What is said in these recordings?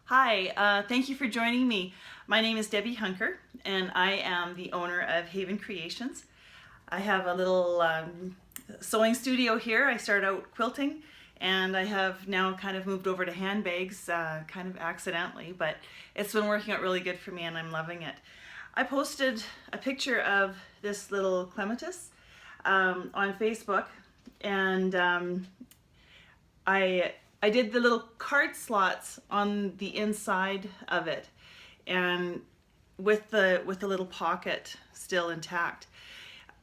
Hi, thank you for joining me. My name is Debbie Hunker, and I am the owner of Haven Creations. I have a little sewing studio here. I started out quilting, and I have now kind of moved over to handbags, kind of accidentally, but it's been working out really good for me, and I'm loving it. I posted a picture of this little clematis on Facebook, and I did the little card slots on the inside of it, and with the little pocket still intact.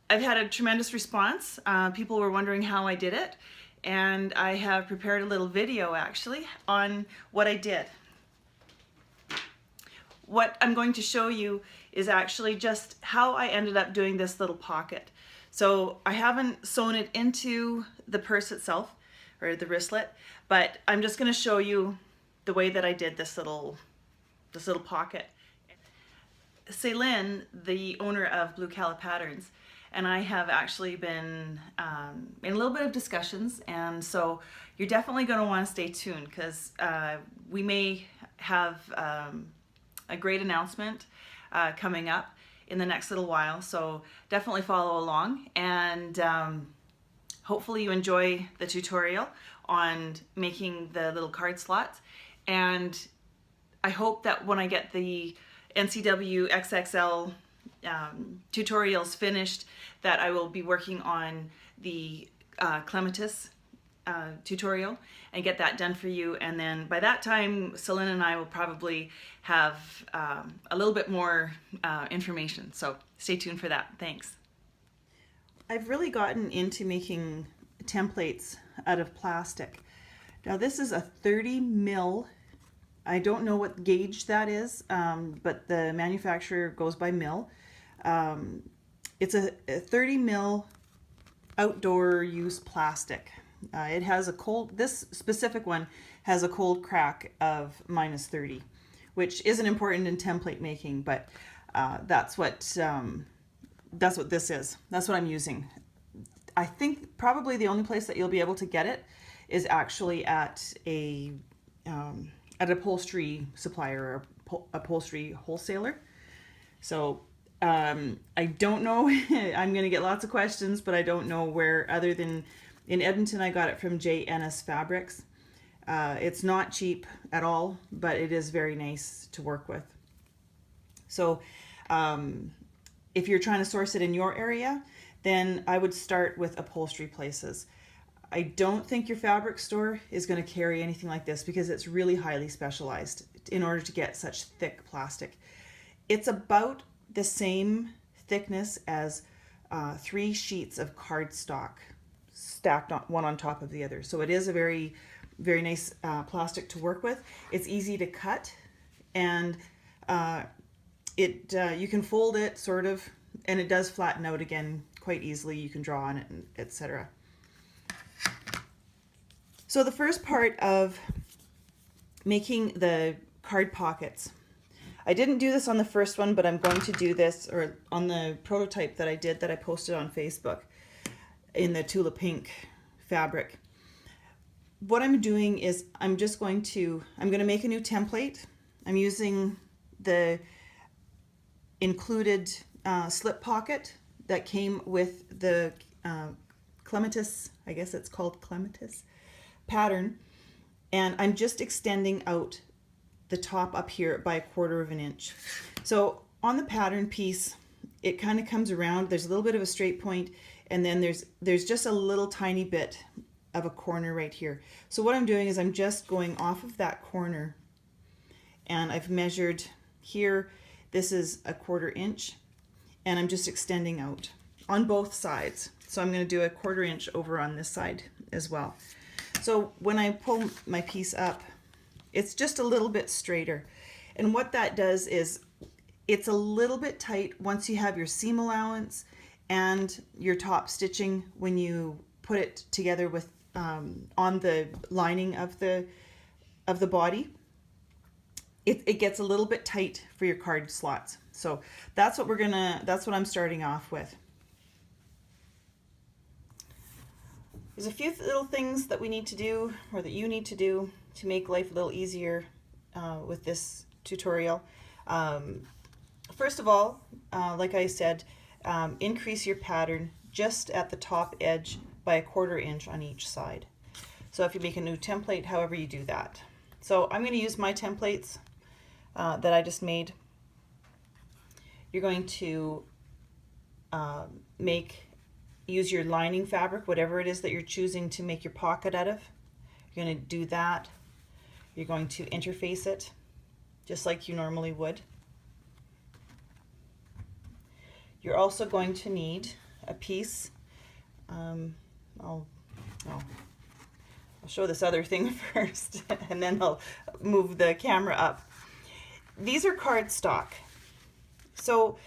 I've had a tremendous response. People were wondering how I did it, and I have prepared a little video actually on what I did. What I'm going to show you is actually just how I ended up doing this little pocket. So I haven't sewn it into the purse itself or the wristlet, but I'm just going to show you the way that I did this little pocket. Celine, the owner of Blue Cala Patterns, and I have actually been in a little bit of discussions, and so you're definitely going to want to stay tuned because we may have a great announcement coming up in the next little while, so definitely follow along, and hopefully you enjoy the tutorial on making the little card slots, and I hope that when I get the NCW XXL tutorials finished, that I will be working on the Clematis tutorial and get that done for you, and then by that time Celine and I will probably have a little bit more information, so stay tuned for that. Thanks. I've really gotten into making templates out of plastic. Now this is a 30 mil. I don't know what gauge that is, but the manufacturer goes by mil. It's a 30 mil outdoor use plastic. It has this specific one has a cold crack of -30, which isn't important in template making, but that's what this is. That's what I'm using. I think probably the only place that you'll be able to get it is actually at an upholstery supplier or upholstery wholesaler. So I don't know. I'm going to get lots of questions, but I don't know where other than in Edmonton. I got it from J. Ennis Fabrics. It's not cheap at all, but it is very nice to work with. So if you're trying to source it in your area, then I would start with upholstery places. I don't think your fabric store is going to carry anything like this because it's really highly specialized in order to get such thick plastic. It's about the same thickness as 3 sheets of cardstock stacked one on top of the other. So it is a very, very nice plastic to work with. It's easy to cut, and you can fold it sort of, and it does flatten out again quite easily. You can draw on it, etc. So the first part of making the card pockets, I didn't do this on the first one, but I'm going to do this or on the prototype that I did that I posted on Facebook in the Tula Pink fabric. What I'm doing is I'm going to make a new template. I'm using the included slip pocket that came with the Clematis, I guess it's called Clematis pattern, and I'm just extending out the top up here by 1/4 of an inch. So on the pattern piece, it kind of comes around. There's a little bit of a straight point, and then there's just a little tiny bit of a corner right here. So what I'm doing is I'm just going off of that corner, and I've measured here. This is a 1/4 inch, and I'm just extending out on both sides. So I'm going to do a 1/4 inch over on this side as well. So when I pull my piece up, it's just a little bit straighter. And what that does is it's a little bit tight once you have your seam allowance and your top stitching when you put it together with on the lining of the body. It gets a little bit tight for your card slots. So that's what I'm starting off with. There's a few little things that we need to do, or that you need to do, to make life a little easier with this tutorial. First of all, like I said, increase your pattern just at the top edge by a 1/4 inch on each side. So if you make a new template, however you do that. So I'm going to use my templates that I just made. You're going to use your lining fabric, whatever it is that you're choosing to make your pocket out of. You're going to do that. You're going to interface it just like you normally would. You're also going to need a piece. I'll show this other thing first and then I'll move the camera up. These are cardstock. So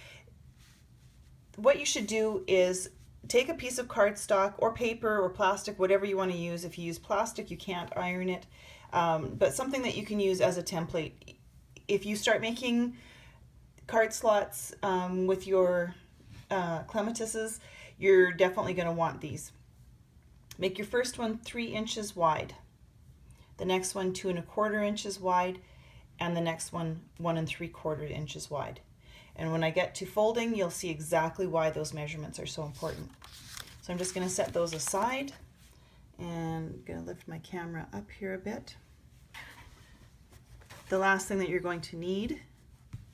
what you should do is take a piece of cardstock or paper or plastic, whatever you want to use. If you use plastic, you can't iron it, but something that you can use as a template. If you start making card slots with your clematises, you're definitely going to want these. Make your first one 3 inches wide, the next one 2 1/4 inches wide, and the next one 1 3/4 inches wide. And when I get to folding, you'll see exactly why those measurements are so important. So I'm just going to set those aside and I'm going to lift my camera up here a bit. The last thing that you're going to need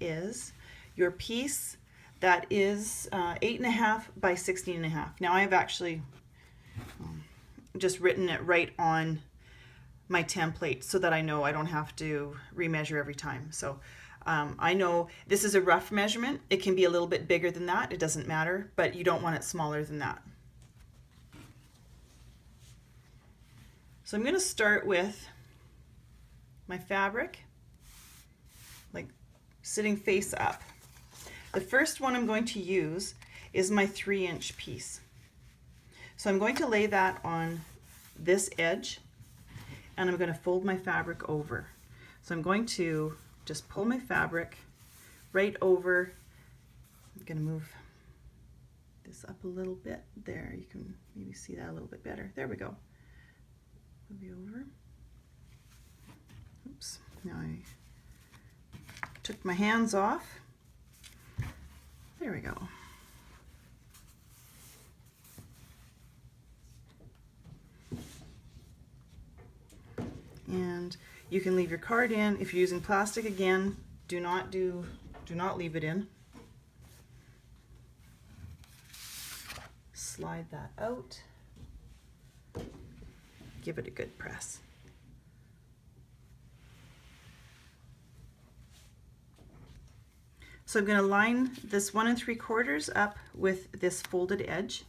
is your piece that is 8.5 by 16.5. Now I've actually just written it right on my template so that I know I don't have to remeasure every time. So I know this is a rough measurement. It can be a little bit bigger than that. It doesn't matter, but you don't want it smaller than that. So I'm going to start with my fabric, like sitting face up. The first one I'm going to use is my 3-inch piece. So I'm going to lay that on this edge and I'm going to fold my fabric over. So I'm going to just pull my fabric right over. I'm going to move this up a little bit. There, you can maybe see that a little bit better. There we go. Move over. Oops, now I took my hands off. There we go. And you can leave your card in. If you're using plastic, again, do not leave it in. Slide that out. Give it a good press. So I'm going to line this 1 3/4 up with this folded edge.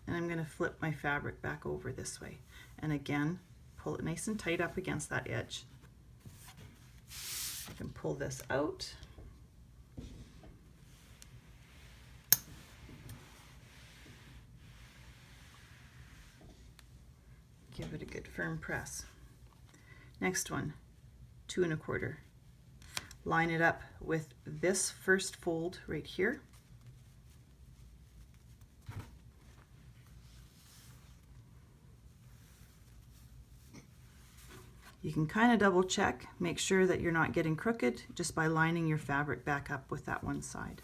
And I'm going to flip my fabric back over this way. And again, pull it nice and tight up against that edge. I can pull this out. Give it a good firm press. Next one, 2 1/4. Line it up with this first fold right here. You can kind of double check, make sure that you're not getting crooked just by lining your fabric back up with that one side.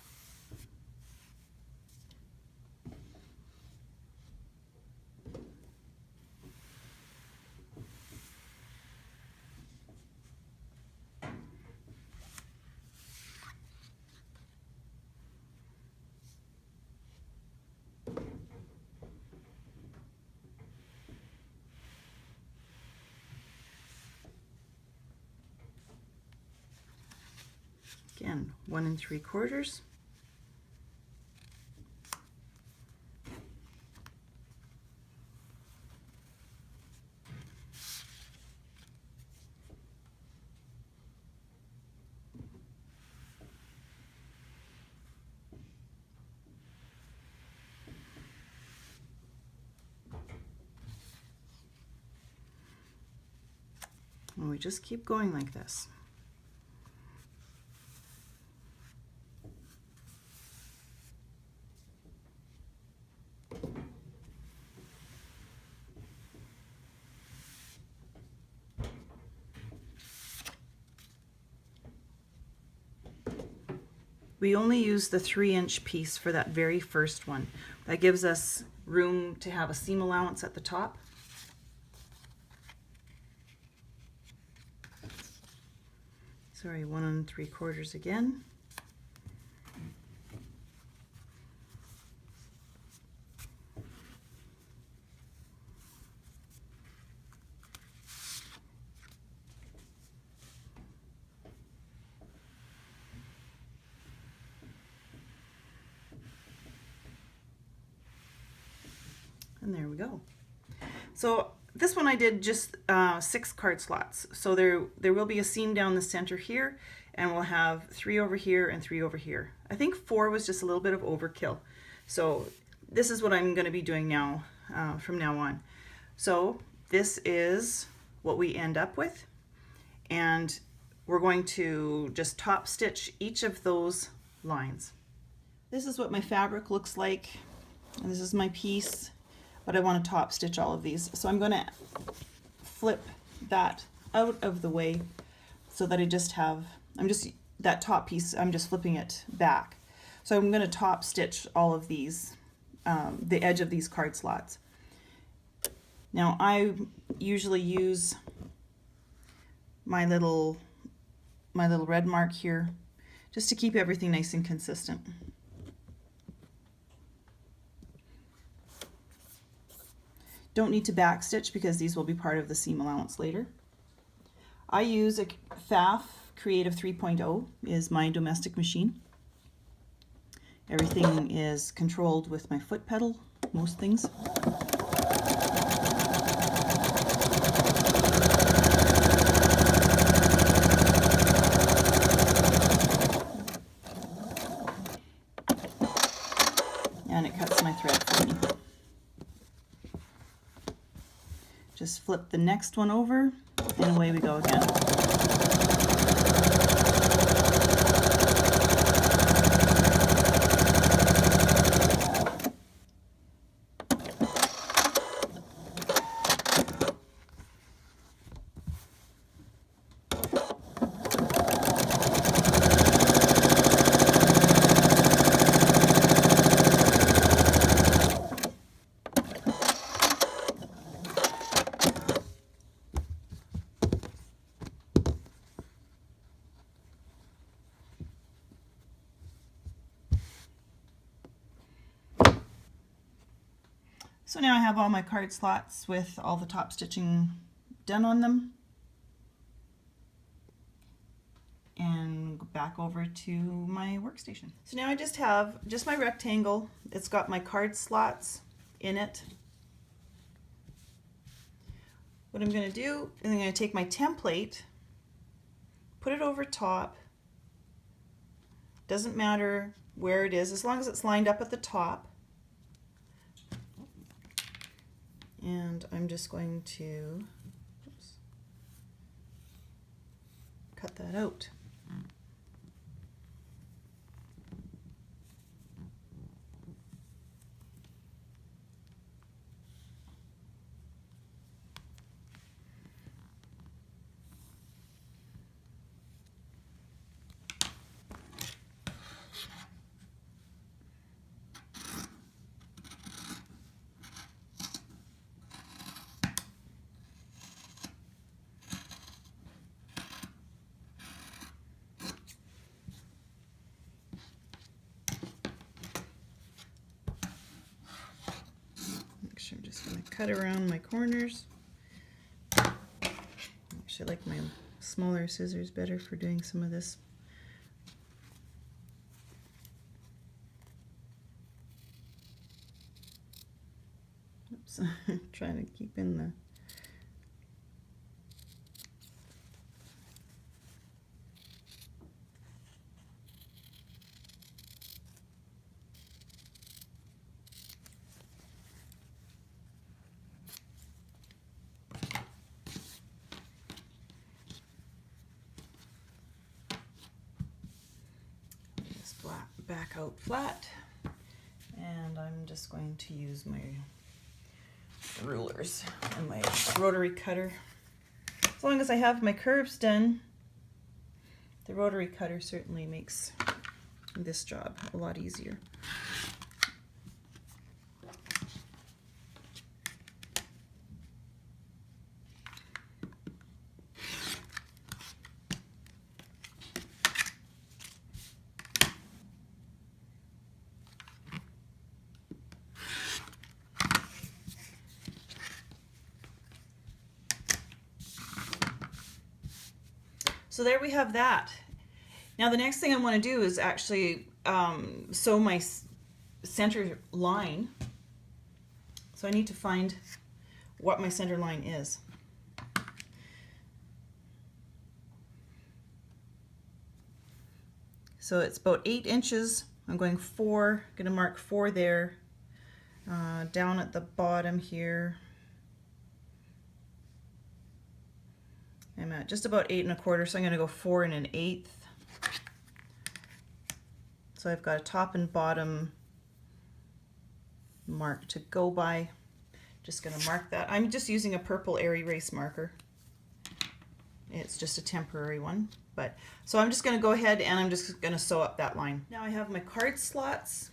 Again, 1 3/4. And we just keep going like this. We only use the 3-inch piece for that very first one. That gives us room to have a seam allowance at the top. Sorry, 1 3/4 again. And there we go. So this one I did just 6 card slots. So there will be a seam down the center here, and we'll have 3 over here and 3 over here. I think 4 was just a little bit of overkill. So this is what I'm going to be doing now from now on. So this is what we end up with, and we're going to just top stitch each of those lines. This is what my fabric looks like, and this is my piece. But I want to top stitch all of these. So I'm going to flip that out of the way so that I just have, that top piece, I'm just flipping it back. So I'm going to top stitch all of these, the edge of these card slots. Now I usually use my little red mark here just to keep everything nice and consistent. Don't need to back stitch because these will be part of the seam allowance later. I use a FAF Creative 3.0 is my domestic machine. Everything is controlled with my foot pedal, most things. And it cuts my thread for me. Just flip the next one over, and away we go again. So now I have all my card slots with all the top stitching done on them. And go back over to my workstation. So now I just have my rectangle. It's got my card slots in it. What I'm going to do is I'm going to take my template, put it over top. Doesn't matter where it is as long as it's lined up at the top. And I'm just going to cut that out. I'm just going to cut around my corners. I actually like my smaller scissors better for doing some of this. Oops, trying to keep in the back out flat, and I'm just going to use my rulers and my rotary cutter. As long as I have my curves done, the rotary cutter certainly makes this job a lot easier. So there we have that. Now the next thing I want to do is actually sew my center line. So I need to find what my center line is. So it's about 8 inches. I'm going 4, going to mark 4 there, down at the bottom here. I'm at just about 8 1/4, so I'm going to go 4 1/8. So I've got a top and bottom mark to go by. Just going to mark that. I'm just using a purple air erase marker. It's just a temporary one. But so I'm just going to go ahead and I'm just going to sew up that line. Now I have my card slots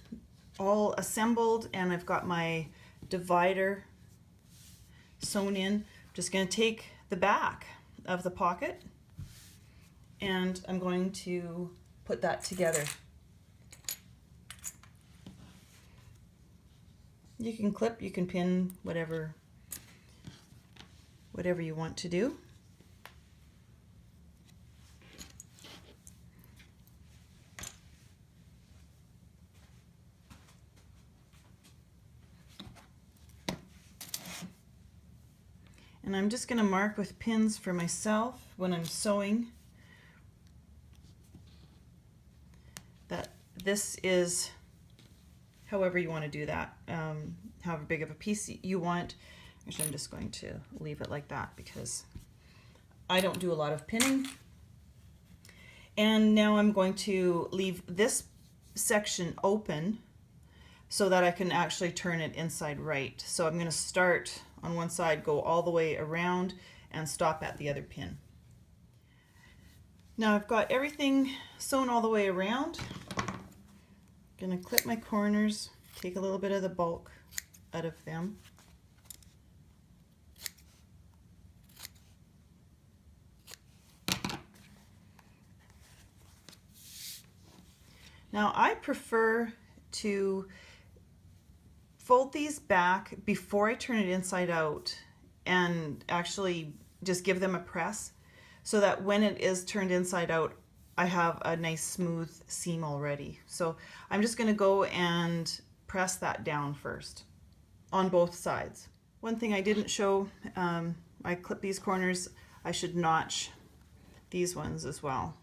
all assembled and I've got my divider sewn in. I'm just going to take the back of the pocket and I'm going to put that together. You can clip, you can pin, whatever you want to do. And I'm just going to mark with pins for myself when I'm sewing that this is however you want to do that, however big of a piece you want. Actually, I'm just going to leave it like that because I don't do a lot of pinning. And now I'm going to leave this section open so that I can actually turn it inside right. So I'm going to start on one side, go all the way around and stop at the other pin. Now I've got everything sewn all the way around. I'm going to clip my corners, take a little bit of the bulk out of them. Now I prefer to fold these back before I turn it inside out and actually just give them a press so that when it is turned inside out I have a nice smooth seam already. So I'm just going to go and press that down first on both sides. One thing I didn't show, I clip these corners, I should notch these ones as well.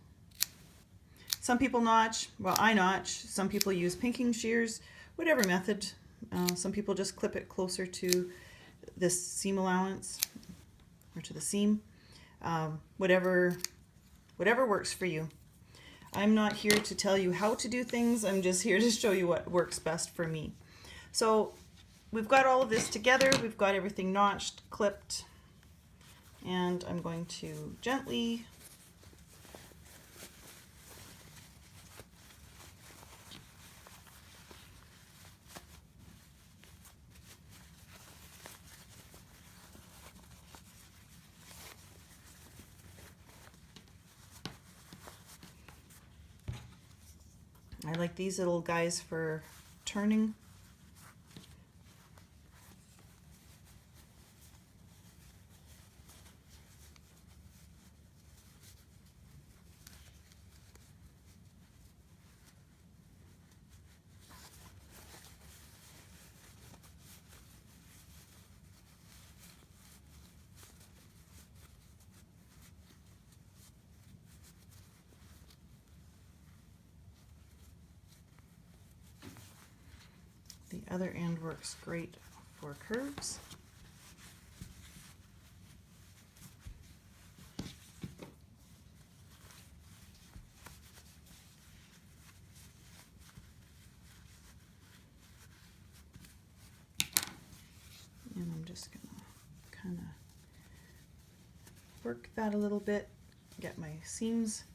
Some people notch, well I notch, some people use pinking shears, whatever method. Some people just clip it closer to this seam allowance or to the seam. Whatever works for you. I'm not here to tell you how to do things, I'm just here to show you what works best for me. So we've got all of this together, we've got everything notched, clipped, and I'm going to gently I like these little guys for turning. The other end works great for curves. And I'm just going to kind of work that a little bit, get my seams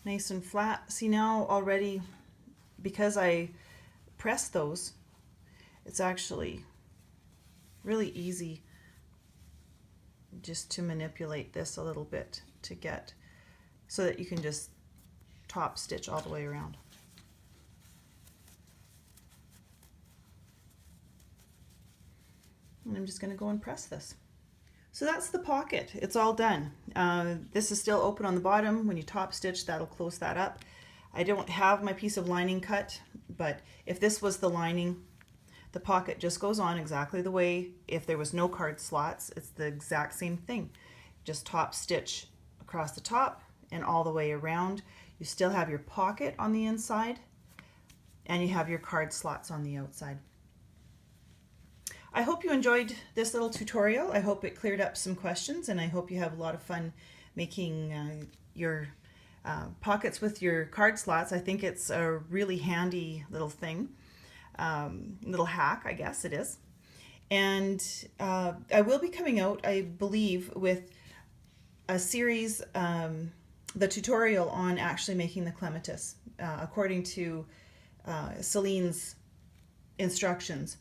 nice and flat. See now already because I press those, it's actually really easy just to manipulate this a little bit to get so that you can just top stitch all the way around. And I'm just going to go and press this. So that's the pocket. It's all done. This is still open on the bottom. When you top stitch, that'll close that up. I don't have my piece of lining cut, but if this was the lining, the pocket just goes on exactly the way if there was no card slots. It's the exact same thing. Just top stitch across the top and all the way around. You still have your pocket on the inside and you have your card slots on the outside. I hope you enjoyed this little tutorial. I hope it cleared up some questions, and I hope you have a lot of fun making your pockets with your card slots. I think it's a really handy little thing, little hack, I guess it is. And I will be coming out, I believe, with a series, the tutorial on actually making the clematis, according to Celine's instructions.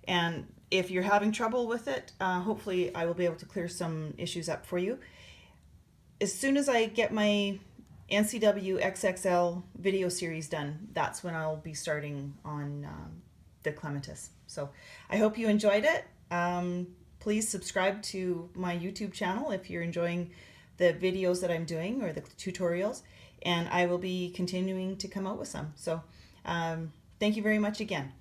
And if you're having trouble with it, hopefully I will be able to clear some issues up for you. As soon as I get my NCW XXL video series done, that's when I'll be starting on the clematis. So I hope you enjoyed it. Please subscribe to my YouTube channel if you're enjoying the videos that I'm doing or the tutorials, and I will be continuing to come out with some. So thank you very much again.